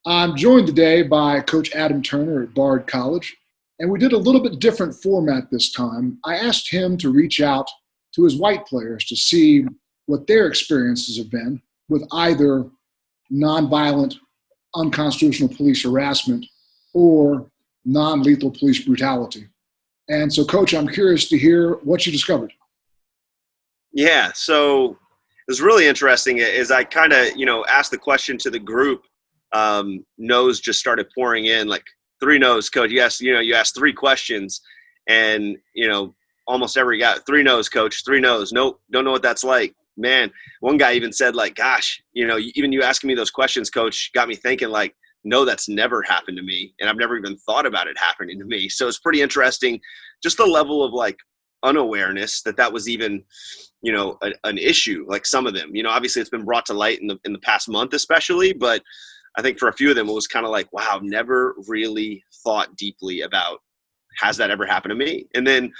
I'm joined today by Coach Adam Turner at Bard College, and we did a little bit different format this time. I asked him to reach out to his white players to see what their experiences have been with either nonviolent, unconstitutional police harassment or non-lethal police brutality. And so, Coach, I'm curious to hear what you discovered. Yeah, so it was really interesting as I kind of, asked the question to the group. No's just started pouring in, like 3 no's, Coach. Yes, you asked 3 questions and, almost every guy, 3 no's, Coach, 3 no's. Nope, don't know what that's like. Man, one guy even said, like, gosh, even you asking me those questions, Coach, got me thinking, like, no, that's never happened to me. And I've never even thought about it happening to me. So it's pretty interesting, just the level of, like, unawareness that was even, an issue, like some of them. Obviously it's been brought to light in the past month especially, but I think for a few of them it was kind of like, wow, never really thought deeply about, has that ever happened to me? And then,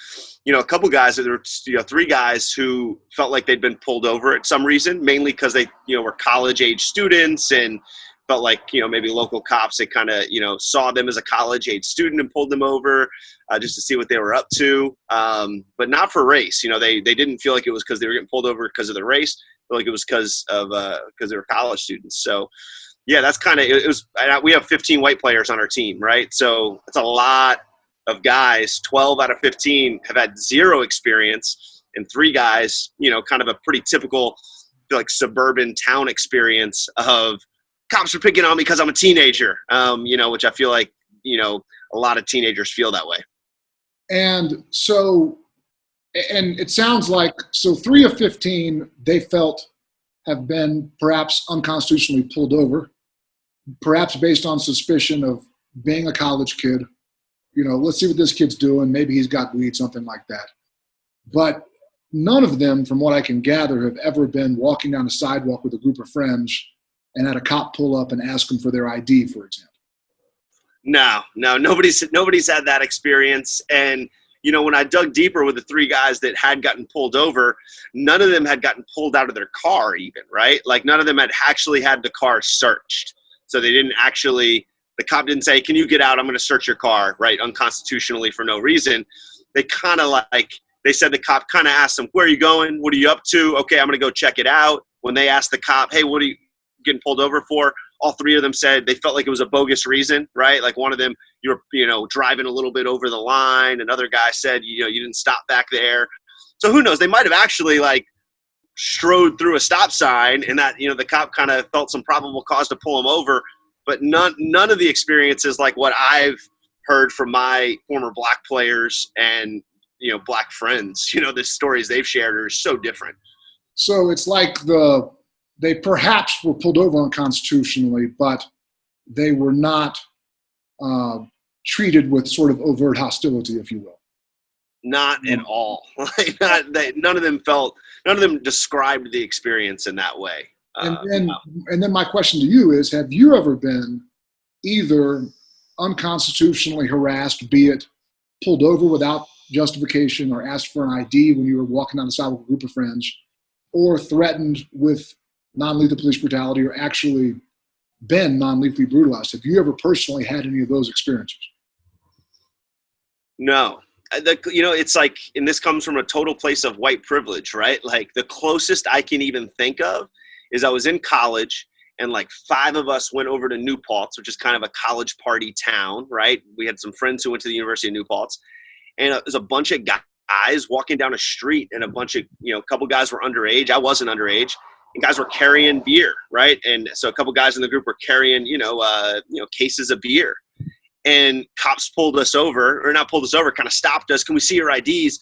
a couple guys, there were 3 guys who felt like they'd been pulled over at some reason, mainly because they, were college age students and felt like, maybe local cops, they kind of, saw them as a college age student and pulled them over just to see what they were up to. But not for race. They didn't feel like it was because they were getting pulled over because of their race, but like it was because they were college students. So yeah, that's kind of, it was, we have 15 white players on our team, right? So it's a lot of guys. 12 out of 15 have had 0 experience, and 3 guys, kind of a pretty typical, like, suburban town experience of cops are picking on me because I'm a teenager, which I feel like, a lot of teenagers feel that way. And so, and it sounds like, so 3 of 15 they felt have been perhaps unconstitutionally pulled over, perhaps based on suspicion of being a college kid. Let's see what this kid's doing. Maybe he's got weed, something like that. But none of them, from what I can gather, have ever been walking down a sidewalk with a group of friends and had a cop pull up and ask them for their ID, for example. No, nobody's had that experience. And, when I dug deeper with the 3 guys that had gotten pulled over, none of them had gotten pulled out of their car even, right? Like, none of them had actually had the car searched. So they didn't actually, the cop didn't say, can you get out? I'm going to search your car, right? Unconstitutionally for no reason. They kind of they said the cop kind of asked them, where are you going? What are you up to? Okay, I'm going to go check it out. When they asked the cop, hey, what are you getting pulled over for? All 3 of them said they felt like it was a bogus reason, right? Like, one of them, you were, driving a little bit over the line. Another guy said, you didn't stop back there. So who knows? They might have actually, like, strode through a stop sign and that, the cop kind of felt some probable cause to pull him over. But none of the experiences like what I've heard from my former black players and, black friends, the stories they've shared are so different. So it's like they perhaps were pulled over unconstitutionally, but they were not treated with sort of overt hostility, if you will. Not at all. None of them described the experience in that way. And then my question to you is, have you ever been either unconstitutionally harassed, be it pulled over without justification or asked for an ID when you were walking down the sidewalk with a group of friends, or threatened with non-lethal police brutality, or actually been non-lethally brutalized? Have you ever personally had any of those experiences? No. It's like, and this comes from a total place of white privilege, right? Like, the closest I can even think of is I was in college and, like, 5 of us went over to New Paltz, which is kind of a college party town, right? We had some friends who went to the University of New Paltz, and it was a bunch of guys walking down a street, and a bunch of, a couple guys were underage. I wasn't underage. And guys were carrying beer, right? And so a couple guys in the group were carrying, cases of beer. And cops pulled us over, or not pulled us over, kind of stopped us. Can we see your IDs?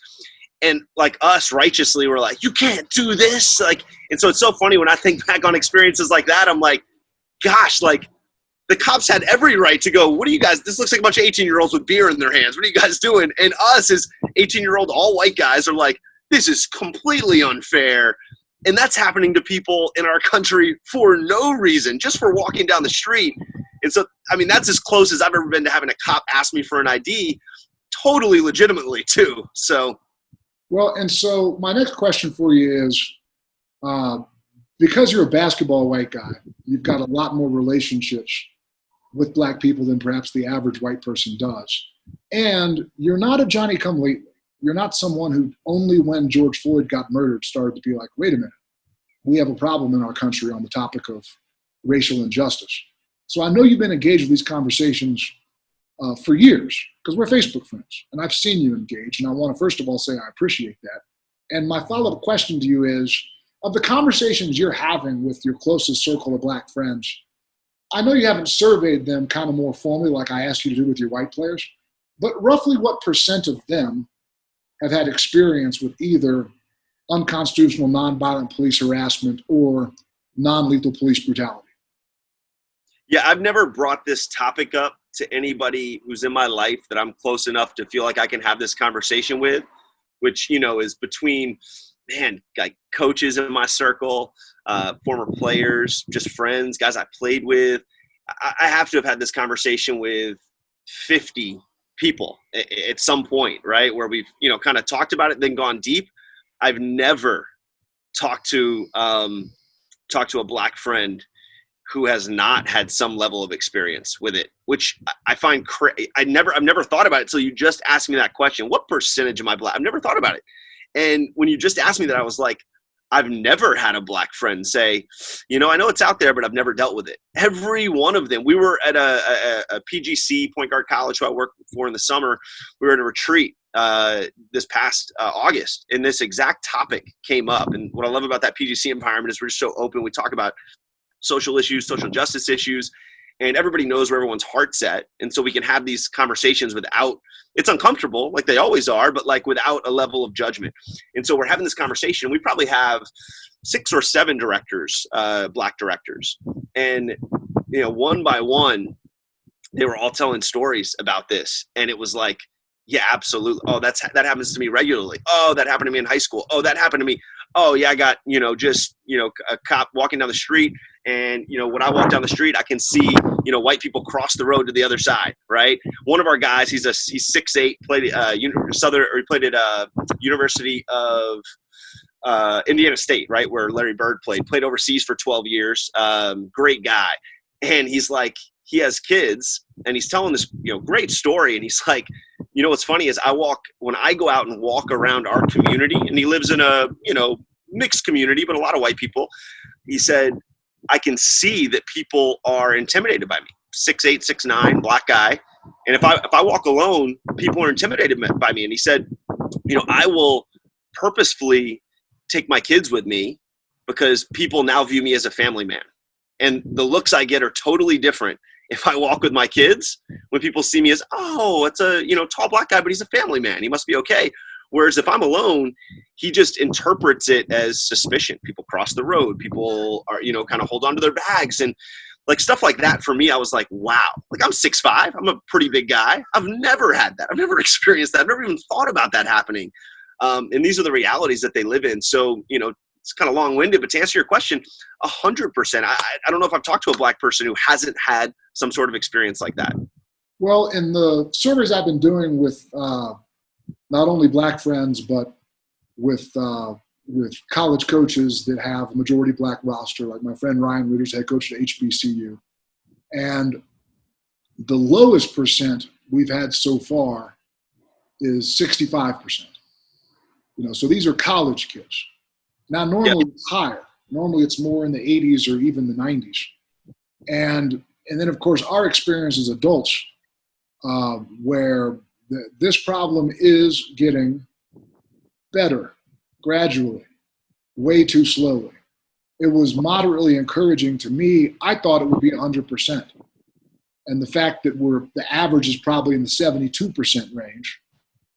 And, like, us righteously were like, you can't do this. Like, and so it's so funny when I think back on experiences like that. I'm like, gosh, like, the cops had every right to go, what are you guys, this looks like a bunch of 18-year-olds with beer in their hands. What are you guys doing? And us as 18-year-old all white guys are like, this is completely unfair. And that's happening to people in our country for no reason, just for walking down the street. And so, I mean, that's as close as I've ever been to having a cop ask me for an ID, totally legitimately too. So. Well, and so my next question for you is, because you're a basketball white guy, you've got a lot more relationships with black people than perhaps the average white person does. And you're not a Johnny come lately. You're not someone who only when George Floyd got murdered started to be like, wait a minute, we have a problem in our country on the topic of racial injustice. So I know you've been engaged with these conversations for years because we're Facebook friends and I've seen you engage. And I want to first of all say I appreciate that. And my follow-up question to you is, of the conversations you're having with your closest circle of black friends, I know you haven't surveyed them kind of more formally like I asked you to do with your white players, but roughly what percent of them have had experience with either unconstitutional nonviolent police harassment or non-lethal police brutality? Yeah, I've never brought this topic up to anybody who's in my life that I'm close enough to feel like I can have this conversation with, which, is between, like coaches in my circle, former players, just friends, guys I played with. I have to have had this conversation with 50 people at some point, right? Where we've, kind of talked about it, then gone deep. I've never talked to a black friend who has not had some level of experience with it, which I find I've never thought about it until you just asked me that question. What percentage am I black? I've never thought about it. And when you just asked me that, I was like, I've never had a black friend say, I know it's out there, but I've never dealt with it. Every one of them. We were at a PGC, Point Guard College, who I worked for in the summer. We were at a retreat this past August, and this exact topic came up. And what I love about that PGC environment is we're just so open. We talk about social issues, social justice issues, and everybody knows where everyone's heart's at. And so we can have these conversations without, it's uncomfortable, like they always are, but like without a level of judgment. And so we're having this conversation. We probably have 6 or 7 directors, black directors. And, one by one, they were all telling stories about this. And it was like, yeah, absolutely. Oh, that happens to me regularly. Oh, that happened to me in high school. Oh, that happened to me. Oh yeah, I got, a cop walking down the street, and, when I walk down the street, I can see, white people cross the road to the other side, right? One of our guys, he's 6'8", played he played at University of Indiana State, right, where Larry Bird played overseas for 12 years. Great guy. And he's like, he has kids, and he's telling this, great story. And he's like, what's funny is when I go out and walk around our community, and he lives in a, mixed community, but a lot of white people. He said, I can see that people are intimidated by me. 6'8", 6'9", black guy. And if I walk alone, people are intimidated by me. And he said, I will purposefully take my kids with me because people now view me as a family man. And the looks I get are totally different if I walk with my kids, when people see me as, oh, it's a, tall black guy, but he's a family man. He must be okay. Whereas if I'm alone, he just interprets it as suspicion. People cross the road. People are, kind of hold on to their bags and like stuff like that. For me, I was like, wow, like I'm 6'5". I'm a pretty big guy. I've never had that. I've never experienced that. I've never even thought about that happening. And these are the realities that they live in. So, it's kind of long-winded, but to answer your question, 100%. I don't know if I've talked to a black person who hasn't had some sort of experience like that. Well, in the surveys I've been doing with not only black friends, but with college coaches that have a majority black roster, like my friend Ryan Ritter's head coach at HBCU. And the lowest percent we've had so far is 65%. So these are college kids. Now, normally It's higher. Normally it's more in the 80s or even the 90s. And then, of course, our experience as adults, where this problem is getting better gradually, way too slowly. It was moderately encouraging to me. I thought it would be 100%. And the fact that the average is probably in the 72% range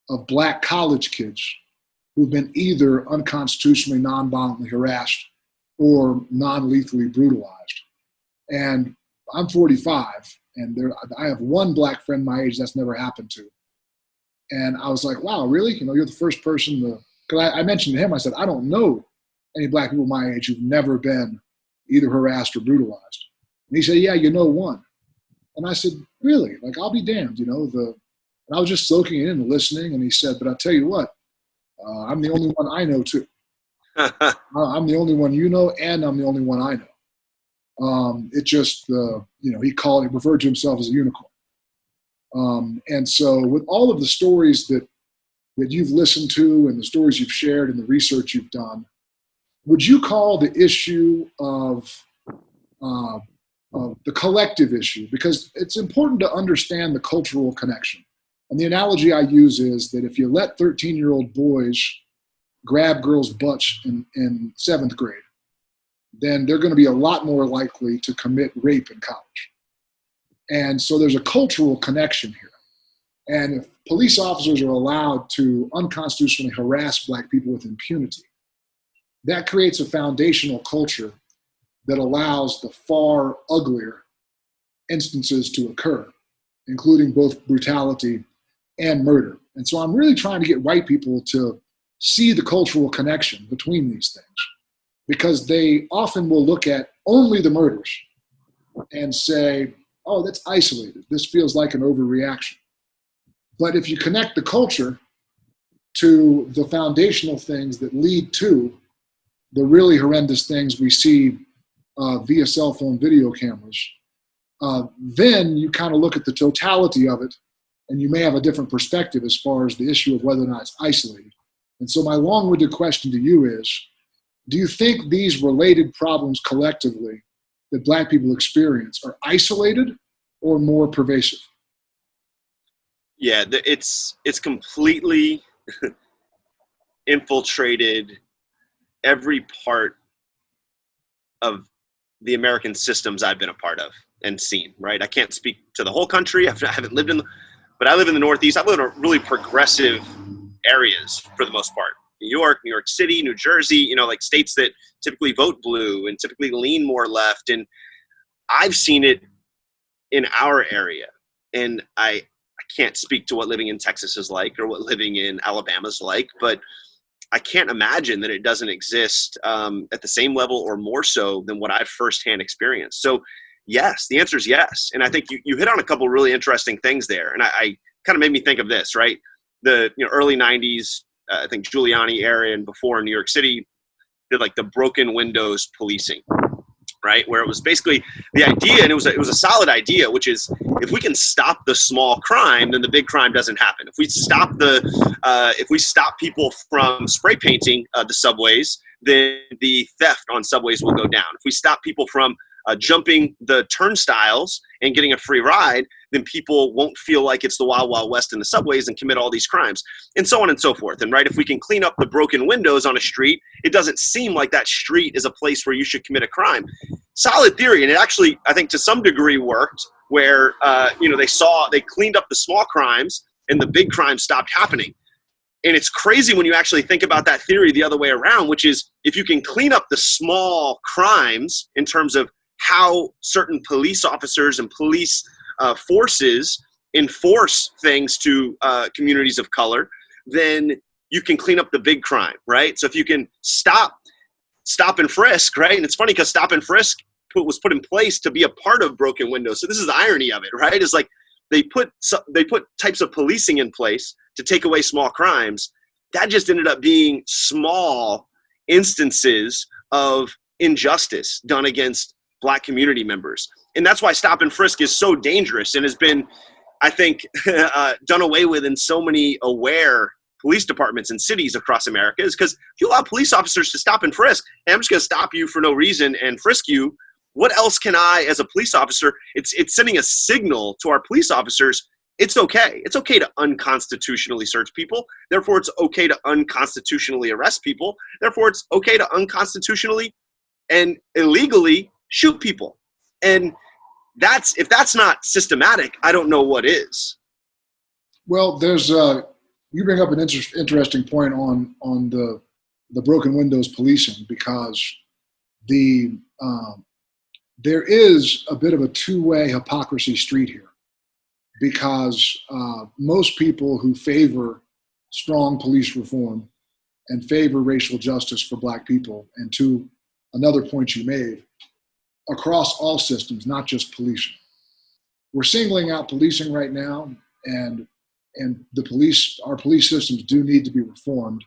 of black college kids who've been either unconstitutionally, non-violently harassed or non-lethally brutalized. And I'm 45, and I have one black friend my age that's never happened to. And I was like, wow, really? You're the first person because I mentioned to him, I said, I don't know any black people my age who've never been either harassed or brutalized. And he said, yeah, one. And I said, really? Like, I'll be damned, and I was just soaking it in and listening. And he said, but I'll tell you what, I'm the only one I know too. I'm the only one you know, and I'm the only one I know. It just, he referred to himself as a unicorn. And so with all of the stories that you've listened to and the stories you've shared and the research you've done, would you call the issue of the collective issue, because it's important to understand the cultural connection. And the analogy I use is that if you let 13-year-old boys grab girls' butts in 7th grade, then they're going to be a lot more likely to commit rape in college. And so there's a cultural connection here. And if police officers are allowed to unconstitutionally harass Black people with impunity, that creates a foundational culture that allows the far uglier instances to occur, including both brutality and murder. And so I'm really trying to get white people to see the cultural connection between these things, because they often will look at only the murders and say, oh, that's isolated. This feels like an overreaction. But if you connect the culture to the foundational things that lead to the really horrendous things we see via cell phone video cameras, then you kind of look at the totality of it, and you may have a different perspective as far as the issue of whether or not it's isolated. And so my long-winded question to you is, do you think these related problems collectively that Black people experience are isolated or more pervasive? Yeah, it's completely infiltrated every part of the American systems I've been a part of and seen, right? I can't speak to the whole country. I haven't lived but I live in the Northeast. I live in really progressive areas for the most part. New York City, New Jersey, like states that typically vote blue and typically lean more left. And I've seen it in our area. And I can't speak to what living in Texas is like or what living in Alabama is like, but I can't imagine that it doesn't exist at the same level or more so than what I've firsthand experienced. So yes, the answer is yes. And I think you hit on a couple really interesting things there. And I kind of made me think of this, right? The early 90s, I think Giuliani era and before in New York City did like the broken windows policing, right? Where it was basically the idea, and it was a solid idea, which is if we can stop the small crime, then the big crime doesn't happen. If we stop people from spray painting the subways, then the theft on subways will go down. If we stop people from jumping the turnstiles and getting a free ride, then people won't feel like it's the Wild Wild West in the subways and commit all these crimes, and so on and so forth. And right, if we can clean up the broken windows on a street, it doesn't seem like that street is a place where you should commit a crime. Solid theory, and it actually, I think, to some degree worked, where they cleaned up the small crimes and the big crimes stopped happening. And it's crazy when you actually think about that theory the other way around, which is if you can clean up the small crimes in terms of how certain police officers and police forces enforce things to communities of color, then you can clean up the big crime, right? So if you can stop and frisk, right? And it's funny because stop and frisk was put in place to be a part of broken windows. So this is the irony of it, right? It's like they put types of policing in place to take away small crimes. That just ended up being small instances of injustice done against Black community members. And that's why stop and frisk is so dangerous and has been, I think, done away with in so many aware police departments and cities across America, is because if you allow police officers to stop and frisk, and I'm just going to stop you for no reason and frisk you, what else can I, as a police officer, it's sending a signal to our police officers, it's okay. It's okay to unconstitutionally search people. Therefore, it's okay to unconstitutionally arrest people. Therefore, it's okay to unconstitutionally and illegally shoot people. And if that's not systematic, I don't know what is. Well, there's you bring up an interesting point on the broken windows policing, because there is a bit of a two-way hypocrisy street here, because most people who favor strong police reform and favor racial justice for Black people, and to another point you made, across all systems, not just policing. We're singling out policing right now, and our police systems do need to be reformed.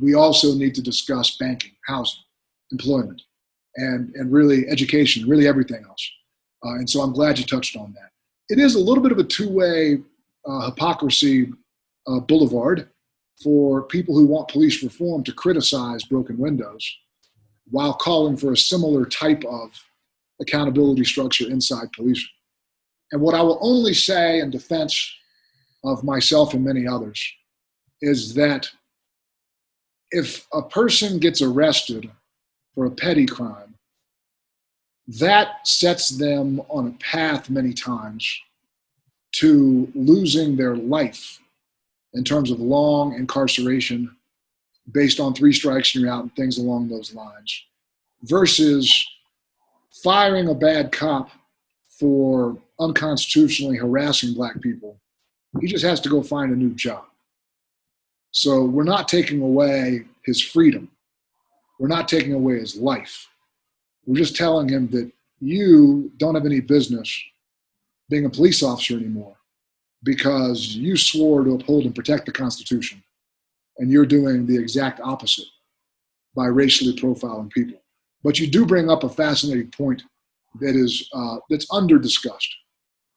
We also need to discuss banking, housing, employment, and really education, really everything else. And so I'm glad you touched on that. It is a little bit of a two-way hypocrisy boulevard for people who want police reform to criticize broken windows while calling for a similar type of accountability structure inside policing. And what I will only say in defense of myself and many others is that if a person gets arrested for a petty crime, that sets them on a path many times to losing their life in terms of long incarceration based on 3 strikes and you're out and things along those lines, versus firing a bad cop for unconstitutionally harassing black people. He just has to go find a new job. So we're not taking away his freedom. We're not taking away his life. We're just telling him that you don't have any business being a police officer anymore because you swore to uphold and protect the Constitution, and you're doing the exact opposite by racially profiling people. But you do bring up a fascinating point that is that's under-discussed.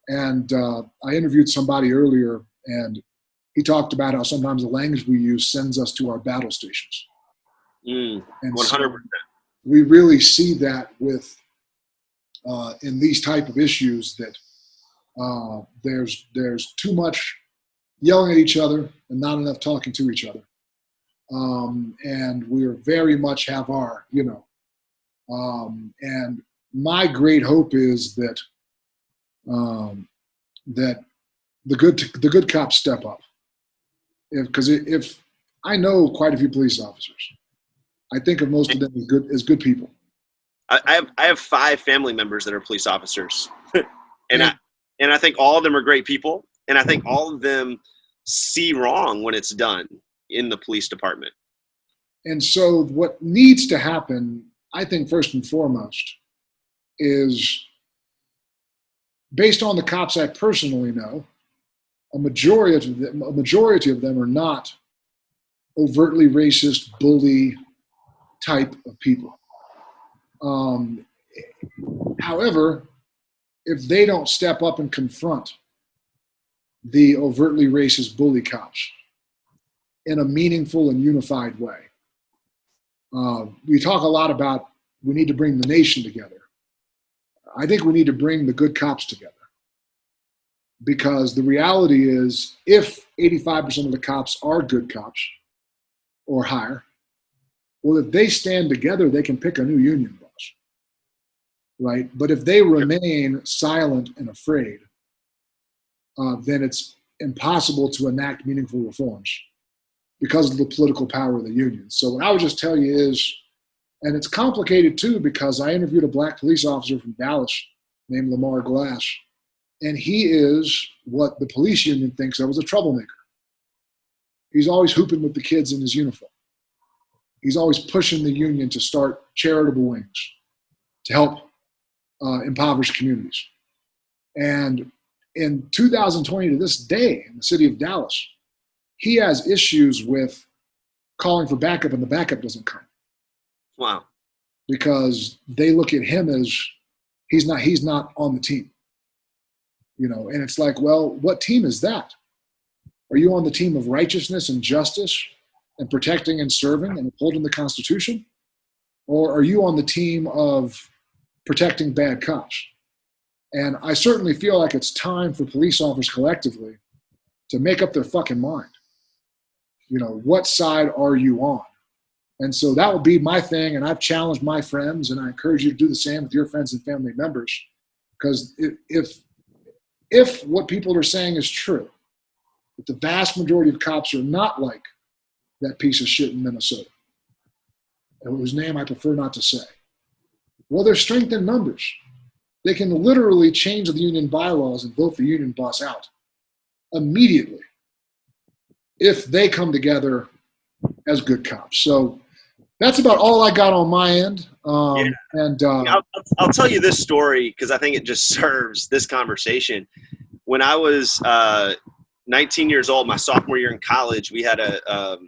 And I interviewed somebody earlier, and he talked about how sometimes the language we use sends us to our battle stations. And 100%. so we really see that with in these type of issues that there's too much yelling at each other and not enough talking to each other. And we very much have our, and my great hope is that that the good cops step up. Because if I know quite a few police officers, I think of most of them as good people. I have 5 family members that are police officers, and I think all of them are great people, and I think all of them see wrong when it's done in the police department. And so what needs to happen, I think, first and foremost, is based on the cops I personally know, a majority of them are not overtly racist, bully type of people. However, if they don't step up and confront the overtly racist bully cops in a meaningful and unified way, we talk a lot about we need to bring the nation together. I think we need to bring the good cops together. Because the reality is, if 85% of the cops are good cops or higher, well, if they stand together, they can pick a new union boss, right? But if they remain silent and afraid, then it's impossible to enact meaningful reforms because of the political power of the union. So what I would just tell you is, and it's complicated too, because I interviewed a black police officer from Dallas named Lamar Glass, and he is what the police union thinks of as a troublemaker. He's always hooping with the kids in his uniform. He's always pushing the union to start charitable wings to help impoverished communities. And in 2020 to this day, in the city of Dallas, he has issues with calling for backup and the backup doesn't come. Wow. Because they look at him as he's not on the team. And it's like, well, what team is that? Are you on the team of righteousness and justice and protecting and serving and upholding the Constitution? Or are you on the team of protecting bad cops? And I certainly feel like it's time for police officers collectively to make up their fucking mind. What side are you on? And so that would be my thing. And I've challenged my friends, and I encourage you to do the same with your friends and family members. Because if what people are saying is true, that the vast majority of cops are not like that piece of shit in Minnesota, whose name I prefer not to say. Well, there's strength in numbers. They can literally change the union bylaws and vote the union boss out immediately if they come together as good cops. So that's about all I got on my end. And I'll tell you this story because I think it just serves this conversation. When I was 19 years old, my sophomore year in college, we had a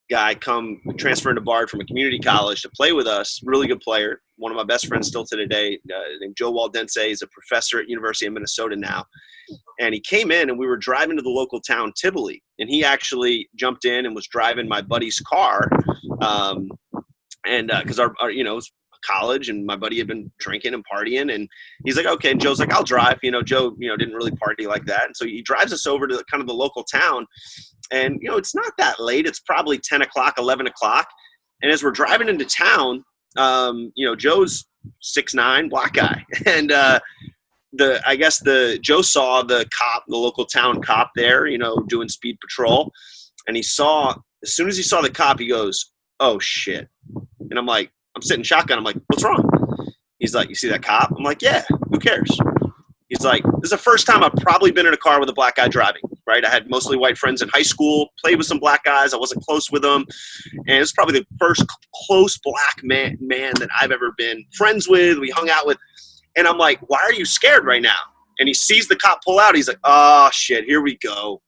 guy come transfer into Bard from a community college to play with us, really good player. one of my best friends still to today, named Joe Waldense. He's a professor at University of Minnesota now. And he came in and we were driving to the local town, Tivoli. And he actually jumped in and was driving my buddy's car. Because our it was college and my buddy had been drinking and partying. And he's like, okay. And Joe's like, I'll drive. Joe, didn't really party like that. And so he drives us over to kind of the local town. And, it's not that late. It's probably 10 o'clock, 11 o'clock. And as we're driving into town, Joe's 6'9", black guy. And Joe saw the cop, the local town cop there, doing speed patrol. And as soon as he saw the cop, he goes, oh shit. And I'm sitting shotgun. I'm like, what's wrong? He's like, you see that cop? I'm like, yeah, who cares? He's like, this is the first time I've probably been in a car with a black guy driving, right? I had mostly white friends in high school, played with some black guys. I wasn't close with them. And it's probably the first close black man that I've ever been friends with. We hung out with. And I'm like, why are you scared right now? And he sees the cop pull out. He's like, oh shit, here we go.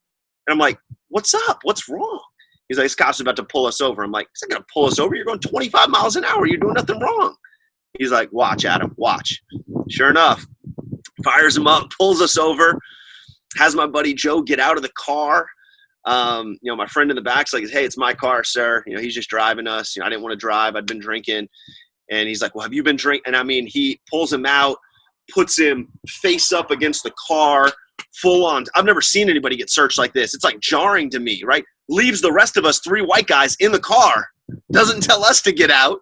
And I'm like, what's up? What's wrong? He's like, this cop's about to pull us over. I'm like, he's not going to pull us over. You're going 25 miles an hour. You're doing nothing wrong. He's like, watch, Adam, watch. Sure enough, fires him up, pulls us over, has my buddy Joe get out of the car. My friend in the back's like, hey, it's my car, sir. He's just driving us. I didn't want to drive. I'd been drinking. And he's like, well, have you been drinking? And he pulls him out, puts him face up against the car, full on. I've never seen anybody get searched like this. It's like jarring to me, right? Leaves the rest of us, 3 white guys, in the car. Doesn't tell us to get out.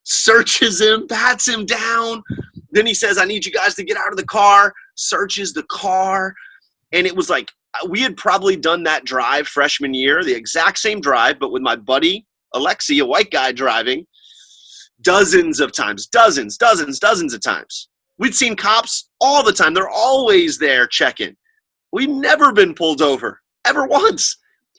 Searches him, pats him down. Then he says, I need you guys to get out of the car. Searches the car. And it was like, we had probably done that drive freshman year, the exact same drive, but with my buddy, Alexi, a white guy driving, dozens of times. Dozens of times. We'd seen cops all the time. They're always there checking. We'd never been pulled over, ever once.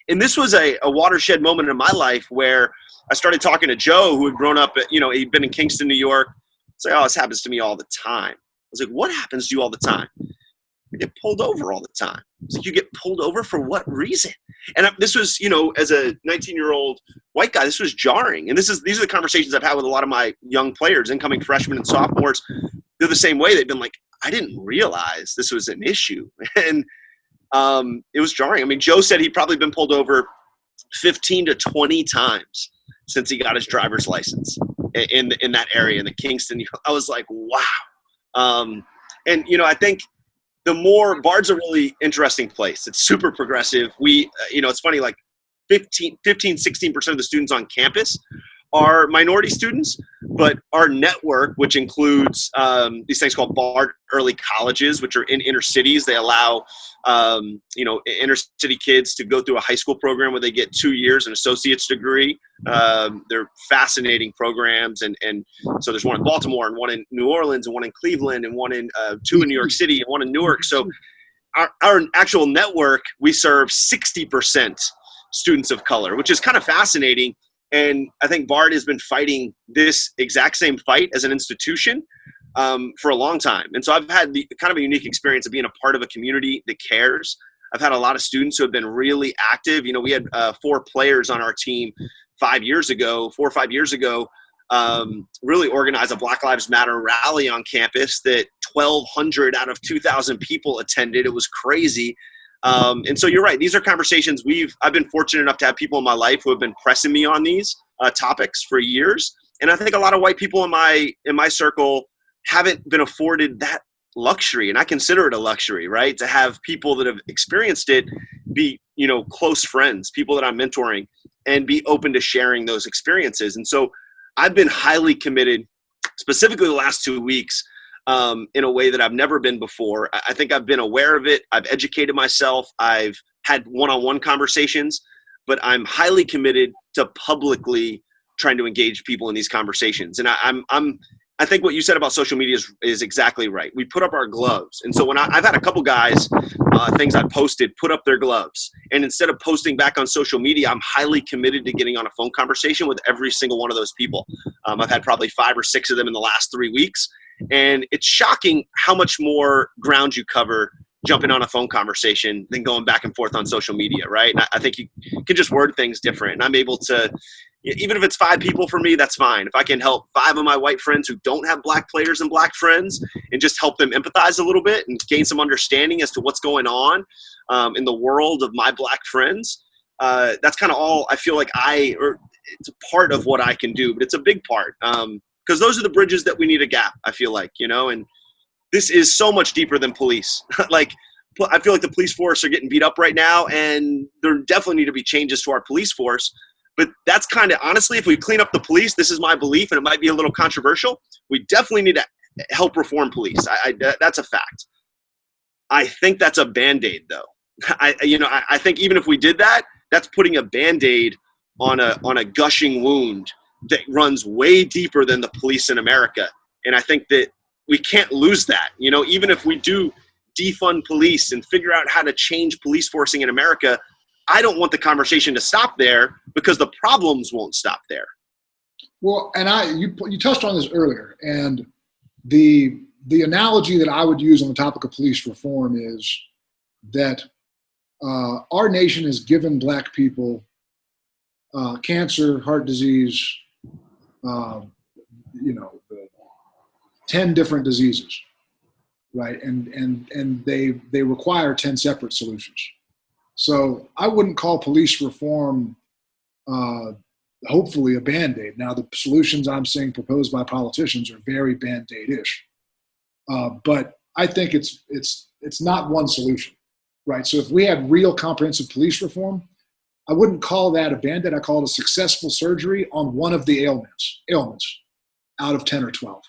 And this was a watershed moment in my life where I started talking to Joe, who had grown up, he'd been in Kingston, New York. It's like, oh, this happens to me all the time. I was like, what happens to you all the time? I get pulled over all the time. It's like, you get pulled over for what reason? And this was, as a 19-year-old white guy, this was jarring. And these are the conversations I've had with a lot of my young players, incoming freshmen and sophomores. They're the same way. They've been like, I didn't realize this was an issue. And it was jarring. Joe said he'd probably been pulled over 15 to 20 times since he got his driver's license in that area, in the Kingston. I was like, wow. And I think Bard's a really interesting place. It's super progressive. It's funny, like 16% of the students on campus are minority students, but our network, which includes these things called Bard early colleges, which are in inner cities, they allow inner city kids to go through a high school program where they get 2 years, an associate's degree. They're fascinating programs, and so there's one in Baltimore and one in New Orleans and one in Cleveland and one in 2 in New York City and one in Newark. So our actual network, we serve 60% students of color, which is kind of fascinating. And I think Bard has been fighting this exact same fight as an institution for a long time. And so I've had kind of a unique experience of being a part of a community that cares. I've had a lot of students who have been really active. We had 4 players on our team 4 or 5 years ago, really organized a Black Lives Matter rally on campus that 1,200 out of 2,000 people attended. It was crazy. And so you're right. These are conversations I've been fortunate enough to have people in my life who have been pressing me on these topics for years. And I think a lot of white people in my circle haven't been afforded that luxury. And I consider it a luxury, right? To have people that have experienced it be, close friends, people that I'm mentoring, and be open to sharing those experiences. And so I've been highly committed, specifically the last 2 weeks, in a way that I've never been before. I think I've been aware of it. I've educated myself. I've had one-on-one conversations, but I'm highly committed to publicly trying to engage people in these conversations. And I think what you said about social media is exactly right. We put up our gloves. And so when I've had a couple guys, things I posted, put up their gloves. And instead of posting back on social media, I'm highly committed to getting on a phone conversation with every single one of those people. I've had probably 5 or 6 of them in the last 3 weeks. And it's shocking how much more ground you cover jumping on a phone conversation than going back and forth on social media, right? And I think you can just word things different. And I'm able to even if it's 5 people for me, that's fine. If I can help 5 of my white friends who don't have black players and black friends and just help them empathize a little bit and gain some understanding as to what's going on in the world of my black friends, that's kind of all I feel like it's a part of what I can do, but it's a big part because those are the bridges that we need to gap, I feel like, and this is so much deeper than police. Like, I feel like the police force are getting beat up right now, and there definitely need to be changes to our police force. But that's kind of, honestly, if we clean up the police, this is my belief, and it might be a little controversial, we definitely need to help reform police. That's a fact. I think that's a Band-Aid, though. I think even if we did that, that's putting a Band-Aid on a gushing wound that runs way deeper than the police in America. And I think that we can't lose that. Even if we do defund police and figure out how to change police forcing in America, I don't want the conversation to stop there because the problems won't stop there. Well, and you touched on this earlier, and the analogy that I would use on the topic of police reform is that our nation has given black people cancer, heart disease, 10 different diseases, right? And they require 10 separate solutions. So I wouldn't call police reform, hopefully, a Band-Aid. Now, the solutions I'm seeing proposed by politicians are very Band-Aid-ish, but I think it's not one solution, right? So if we had real comprehensive police reform, I wouldn't call that a Band-Aid. I call it a successful surgery on one of the ailments out of 10 or 12.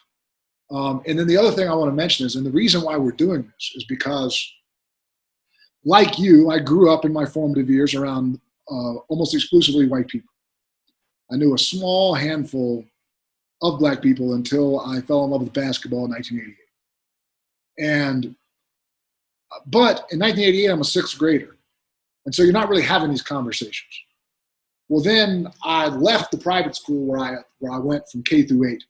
And then the other thing I want to mention is, and the reason why we're doing this is because, like you, I grew up in my formative years around almost exclusively white people. I knew a small handful of black people until I fell in love with basketball in 1988. But in 1988, I'm a 6th grader. And so you're not really having these conversations. Well, then I left the private school where I went from K through 8.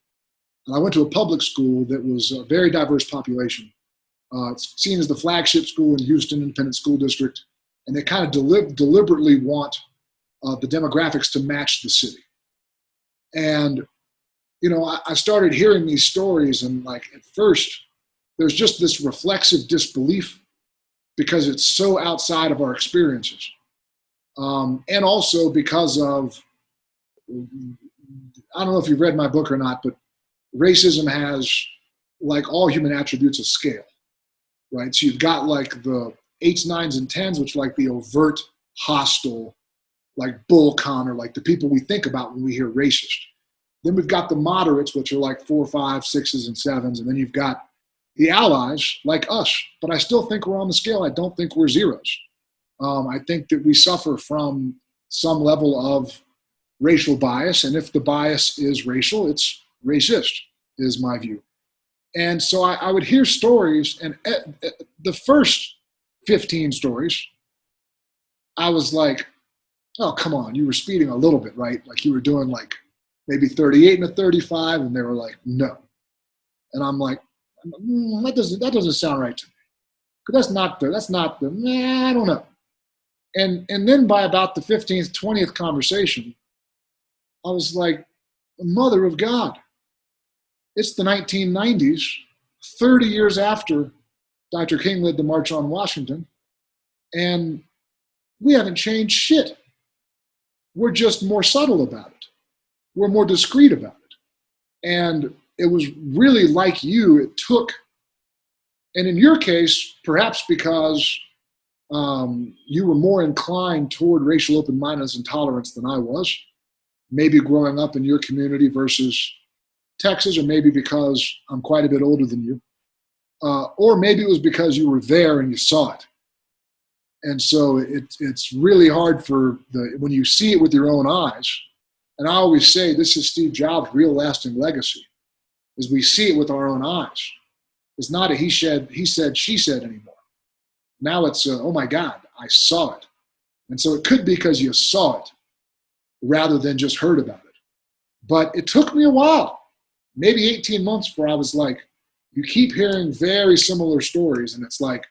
And I went to a public school that was a very diverse population. It's seen as the flagship school in Houston Independent School District. And they kind of deliberately want the demographics to match the city. And, I started hearing these stories, and like at first, there's just this reflexive disbelief because it's so outside of our experiences. And also because of, I don't know if you've read my book or not, but racism has, like all human attributes, a scale, right? So you've got like the 8s, 9s, and 10s, which are like the overt, hostile, like bull Connor, like the people we think about when we hear racist. Then we've got the moderates, which are like 4, 5, 6s, and 7s. And then you've got the allies, like us. But I still think we're on the scale. I don't think we're zeros. I think that we suffer from some level of racial bias. And if the bias is racial, it's racist, is my view. And so I would hear stories, and the first 15 stories, I was like, oh, come on, you were speeding a little bit, right? Like you were doing like maybe 38 and a 35, and they were like, no. And I'm like, that doesn't sound right to me. Because that's not the, I don't know. And then by about the 15th, 20th conversation, I was like, mother of God. It's the 1990s, 30 years after Dr. King led the March on Washington, and we haven't changed shit. We're just more subtle about it. We're more discreet about it. And it was really like you, it took, and in your case, perhaps because you were more inclined toward racial open-mindedness and tolerance than I was, maybe growing up in your community versus Texas, or maybe because I'm quite a bit older than you, or maybe it was because you were there and you saw it. And so it's really hard when you see it with your own eyes. And I always say this is Steve Jobs' real lasting legacy, is we see it with our own eyes. It's not a he said, she said anymore. Now it's oh my God, I saw it. And so it could be because you saw it rather than just heard about it. But it took me a while, maybe 18 months, before I was like, you keep hearing very similar stories, and it's like,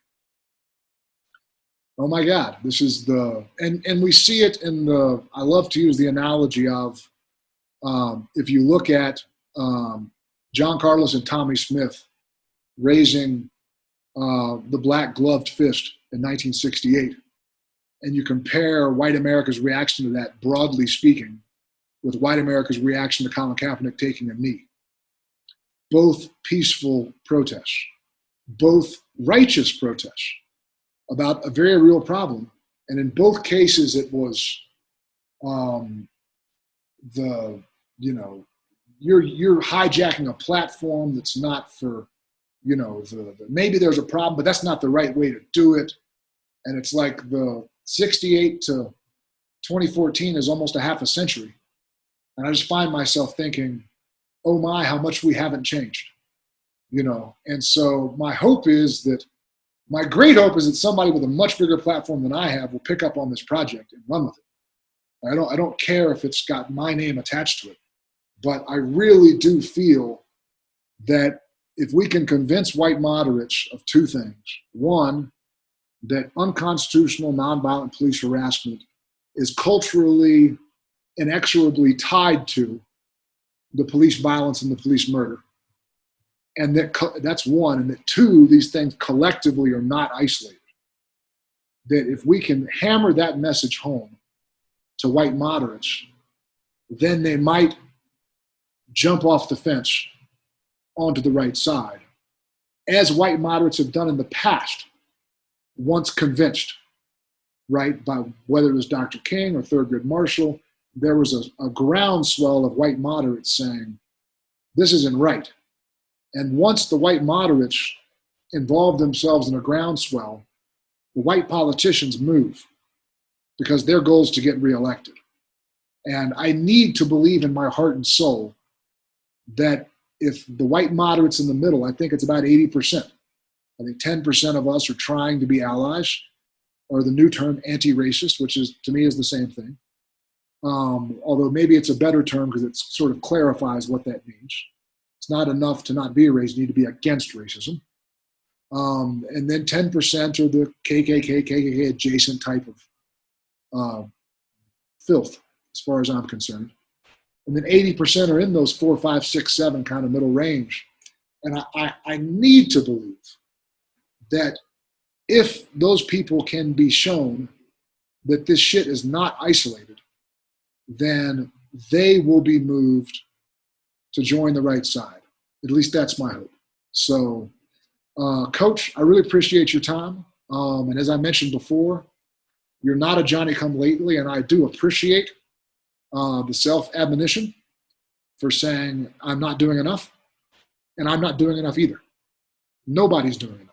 oh my God, this is and we see it in I love to use the analogy of If you look at John Carlos and Tommy Smith raising the black gloved fist in 1968, and you compare white America's reaction to that, broadly speaking, with white America's reaction to Colin Kaepernick taking a knee. Both peaceful protests, both righteous protests about a very real problem. And in both cases, it was you're hijacking a platform that's not for, maybe there's a problem, but that's not the right way to do it. And it's like the 68 to 2014 is almost a half a century. And I just find myself thinking, oh my, how much we haven't changed, And so my great hope is that somebody with a much bigger platform than I have will pick up on this project and run with it. I don't care if it's got my name attached to it, but I really do feel that if we can convince white moderates of two things: one, that unconstitutional nonviolent police harassment is culturally inexorably tied to the police violence and the police murder. And that's one. And that two, these things collectively are not isolated. That if we can hammer that message home to white moderates, then they might jump off the fence onto the right side, as white moderates have done in the past, once convinced, right, by whether it was Dr. King or Thurgood Marshall. There was a groundswell of white moderates saying, this isn't right. And once the white moderates involve themselves in a groundswell, the white politicians move because their goal is to get reelected. And I need to believe in my heart and soul that if the white moderates in the middle, I think it's about 80%. I think 10% of us are trying to be allies, or the new term anti-racist, which is, to me, is the same thing. Although maybe it's a better term because it sort of clarifies what that means. It's not enough to not be a racist, you need to be against racism. And then 10% are the KKK adjacent type of filth, as far as I'm concerned. And then 80% are in those 4, 5, 6, 7 kind of middle range. And I need to believe that if those people can be shown that this shit is not isolated, then they will be moved to join the right side. At least that's my hope. So, Coach, I really appreciate your time. And as I mentioned before, you're not a Johnny-come-lately, and I do appreciate the self-admonition for saying I'm not doing enough, and I'm not doing enough either. Nobody's doing enough.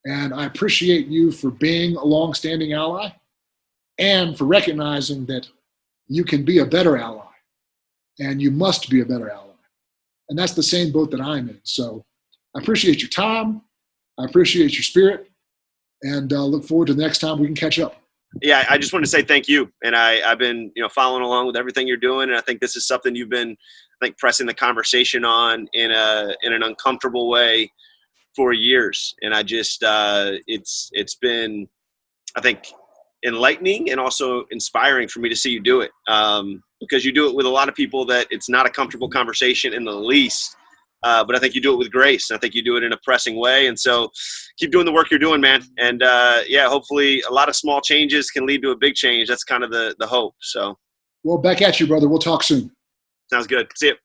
And I appreciate you for being a long-standing ally and for recognizing that you can be a better ally, and you must be a better ally. And that's the same boat that I'm in. So I appreciate your time. I appreciate your spirit, and look forward to the next time we can catch up. Yeah, I just want to say thank you. And I've been, following along with everything you're doing. And I think this is something you've been, pressing the conversation on in an uncomfortable way for years. And I just, it's been, I think, enlightening and also inspiring for me to see you do it. Because you do it with a lot of people that it's not a comfortable conversation in the least. But I think you do it with grace. And I think you do it in a pressing way. And so keep doing the work you're doing, man. And hopefully a lot of small changes can lead to a big change. That's kind of the hope. So. Well, back at you, brother. We'll talk soon. Sounds good. See you.